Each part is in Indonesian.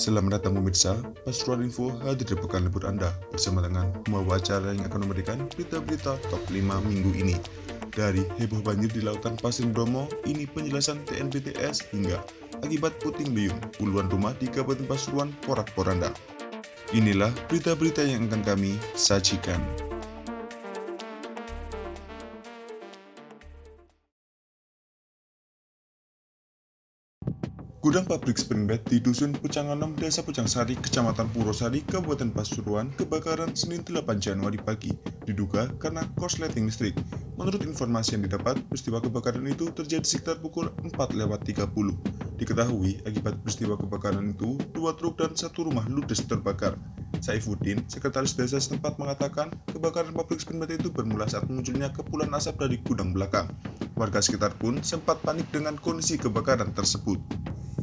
Selamat datang pemirsa, Pasuruan Info hadir di pekan libur Anda bersama dengan pembawa acara yang akan memberikan berita-berita top 5 minggu ini. Dari heboh banjir di lautan Pasir Bromo, ini penjelasan TNBTS hingga akibat puting beliung, puluhan rumah di Kabupaten Pasuruan porak-poranda. Inilah berita-berita yang akan kami sajikan. Gudang pabrik Spring Bed di Dusun Pucanganom, Desa Pucangsari, Kecamatan Purwosari, Kabupaten Pasuruan, kebakaran Senin 8 Januari pagi, diduga karena korsleting listrik. Menurut informasi yang didapat, peristiwa kebakaran itu terjadi sekitar pukul 4:30. Diketahui, akibat peristiwa kebakaran itu, 2 truk dan 1 rumah ludes terbakar. Saifuddin, sekretaris desa setempat mengatakan, kebakaran pabrik Spring Bed itu bermula saat munculnya kepulan asap dari gudang belakang. Warga sekitar pun sempat panik dengan kondisi kebakaran tersebut.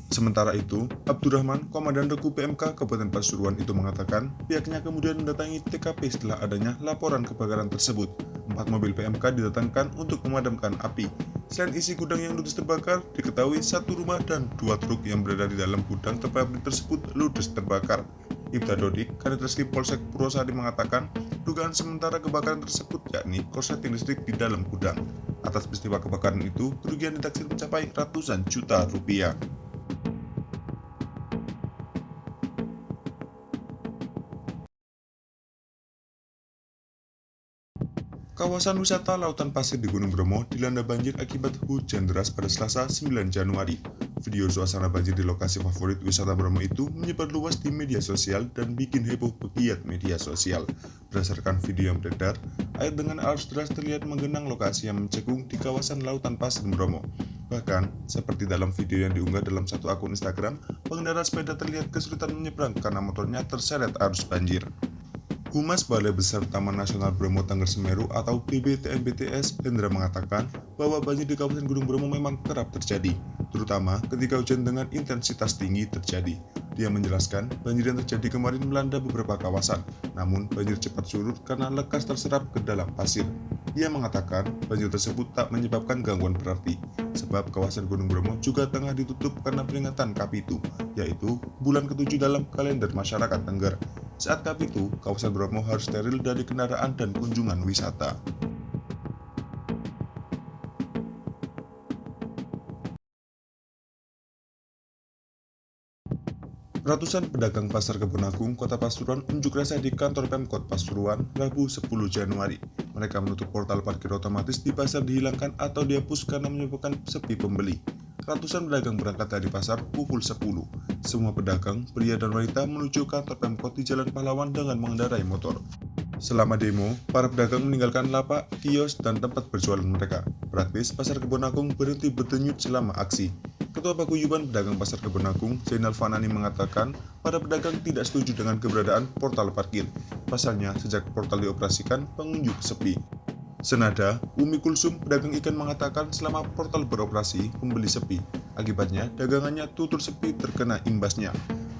Sementara itu, Abdurrahman, Komandan Regu PMK Kabupaten Pasuruan itu mengatakan pihaknya kemudian mendatangi TKP setelah adanya laporan kebakaran tersebut. 4 mobil PMK didatangkan untuk memadamkan api. Selain isi gudang yang ludes terbakar, diketahui 1 rumah dan 2 truk yang berada di dalam gudang pabrik tersebut ludes terbakar. Ibda Dodik, Kanit Reskrim Polsek Purwosari mengatakan, dugaan sementara kebakaran tersebut yakni korsleting listrik di dalam gudang. Atas peristiwa kebakaran itu, kerugian ditaksir mencapai ratusan juta rupiah. Kawasan wisata Lautan Pasir di Gunung Bromo dilanda banjir akibat hujan deras pada Selasa 9 Januari. Video suasana banjir di lokasi favorit wisata Bromo itu menyebar luas di media sosial dan bikin heboh pegiat media sosial. Berdasarkan video yang beredar, air dengan arus deras terlihat menggenang lokasi yang mencekung di kawasan Lautan Pasir Bromo. Bahkan, seperti dalam video yang diunggah dalam satu akun Instagram, pengendara sepeda terlihat kesulitan menyeberang karena motornya terseret arus banjir. Humas Balai Besar Taman Nasional Bromo Tengger Semeru atau BBTNBTS, Hendra mengatakan bahwa banjir di Kabupaten Gunung Bromo memang kerap terjadi, terutama ketika hujan dengan intensitas tinggi terjadi. Dia menjelaskan, banjir yang terjadi kemarin melanda beberapa kawasan, namun banjir cepat surut karena lekas terserap ke dalam pasir. Dia mengatakan, banjir tersebut tak menyebabkan gangguan berarti, sebab kawasan Gunung Bromo juga tengah ditutup karena peringatan Kapitu, yaitu bulan ke-7 dalam kalender masyarakat Tengger. Saat Kapitu, kawasan Bromo harus steril dari kendaraan dan kunjungan wisata. Ratusan pedagang pasar Kebon Agung, Kota Pasuruan unjuk rasa di kantor Pemkot Pasuruan Rabu 10 Januari. Mereka menutup portal parkir otomatis di pasar dihilangkan atau dihapus karena menyebabkan sepi pembeli. Ratusan pedagang berangkat dari pasar pukul 10. Semua pedagang, pria dan wanita menuju kantor Pemkot di Jalan Pahlawan dengan mengendarai motor. Selama demo, para pedagang meninggalkan lapak, kios, dan tempat berjualan mereka. Praktis, pasar Kebon Agung berhenti berdenyut selama aksi. Ketua Paguyuban Pedagang Pasar Kebon Agung, Zainal Fanani mengatakan, para pedagang tidak setuju dengan keberadaan portal parkir. Pasalnya, sejak portal dioperasikan, pengunjung sepi. Senada, Umi Kulsum, pedagang ikan mengatakan selama portal beroperasi, pembeli sepi. Akibatnya, dagangannya tutur sepi terkena imbasnya.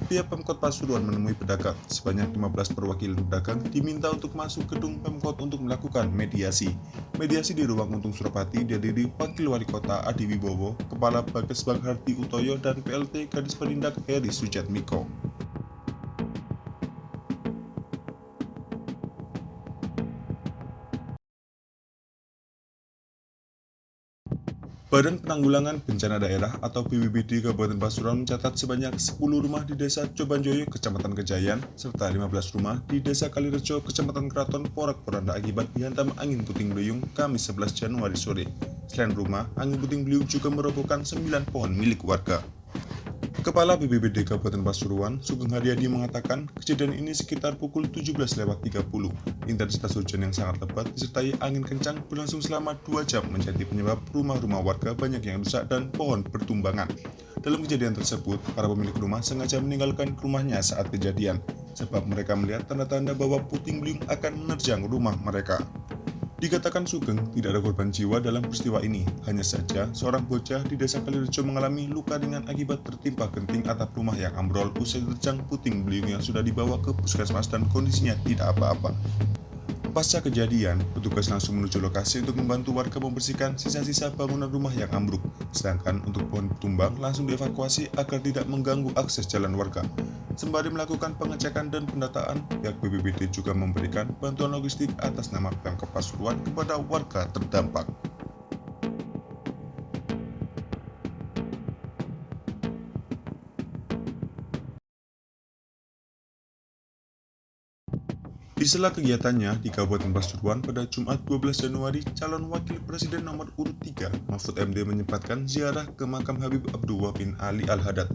Pihak Pemkot Pasuruan menemui pedagang. Sebanyak 15 perwakilan pedagang diminta untuk masuk gedung Pemkot untuk melakukan mediasi. Mediasi di ruang Untung Suropati dihadiri Wakil Wali Kota Adi Wibowo, Kepala Bages Banghardi Utoyo, dan PLT Kadis Penindak Heri Sujatmiko. Badan Penanggulangan Bencana Daerah atau BPBD Kabupaten Pasuruan mencatat sebanyak 10 rumah di Desa Cobanjoyo, Kecamatan Kejayan, serta 15 rumah di Desa Kalirejo, Kecamatan Keraton, porak-poranda akibat dihantam angin puting beliung Kamis 11 Januari sore. Selain rumah, angin puting beliung juga merobohkan 9 pohon milik warga. Kepala BPBD Kabupaten Pasuruan, Sugeng Haryadi mengatakan kejadian ini sekitar pukul 17:30. Intensitas hujan yang sangat lebat disertai angin kencang berlangsung selama 2 jam menjadi penyebab rumah-rumah warga banyak yang rusak dan pohon bertumbangan. Dalam kejadian tersebut, para pemilik rumah sengaja meninggalkan rumahnya saat kejadian, sebab mereka melihat tanda-tanda bahwa puting beliung akan menerjang rumah mereka. Dikatakan Sugeng, tidak ada korban jiwa dalam peristiwa ini. Hanya saja, seorang bocah di Desa Kalirejo mengalami luka ringan akibat tertimpa genting atap rumah yang ambrol usai diterjang puting beliung yang sudah dibawa ke puskesmas dan kondisinya tidak apa-apa. Pasca kejadian, petugas langsung menuju lokasi untuk membantu warga membersihkan sisa-sisa bangunan rumah yang ambruk. Sedangkan untuk pohon tumbang langsung dievakuasi agar tidak mengganggu akses jalan warga. Sembari melakukan pengecekan dan pendataan, pihak BPBD juga memberikan bantuan logistik atas nama Pemkab Pasuruan kepada warga terdampak. Di sela kegiatannya di Kabupaten Pasuruan pada Jumat 12 Januari, calon wakil presiden nomor urut 3, Mahfud MD menyempatkan ziarah ke makam Habib Abdullah bin Ali Al-Haddad.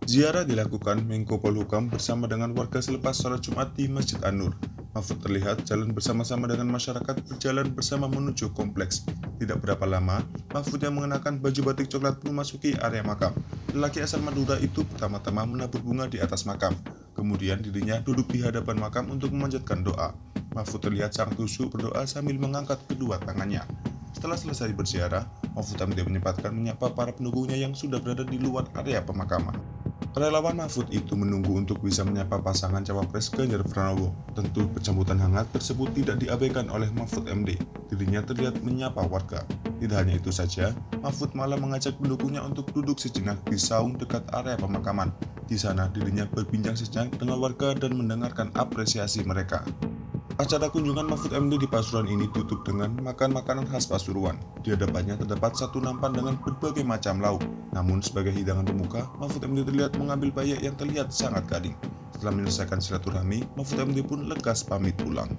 Ziarah dilakukan Menko Polhukam bersama dengan warga selepas sholat Jumat di Masjid An-Nur. Mahfud terlihat jalan bersama-sama dengan masyarakat berjalan bersama menuju kompleks. Tidak berapa lama, Mahfud yang mengenakan baju batik coklat memasuki area makam. Lelaki asal Madura itu pertama-tama menabur bunga di atas makam. Kemudian dirinya duduk di hadapan makam untuk memanjatkan doa. Mahfud terlihat sangat khusyuk berdoa sambil mengangkat kedua tangannya. Setelah selesai berziarah, Mahfud MD menyempatkan menyapa para pendukungnya yang sudah berada di luar area pemakaman. Relawan Mahfud itu menunggu untuk bisa menyapa pasangan Cawapres Ganjar Pranowo. Tentu sambutan hangat tersebut tidak diabaikan oleh Mahfud MD. Dirinya terlihat menyapa warga. Tidak hanya itu saja, Mahfud malah mengajak pendukungnya untuk duduk sejenak di saung dekat area pemakaman. Di sana dirinya berbincang sejenak dengan warga dan mendengarkan apresiasi mereka. Acara kunjungan Mahfud MD di Pasuruan ini tutup dengan makan makanan khas Pasuruan. Di hadapannya terdapat satu nampan dengan berbagai macam lauk. Namun sebagai hidangan pembuka, Mahfud MD terlihat mengambil bayek yang terlihat sangat gading. Setelah menyelesaikan silaturahmi, Mahfud MD pun lekas pamit pulang.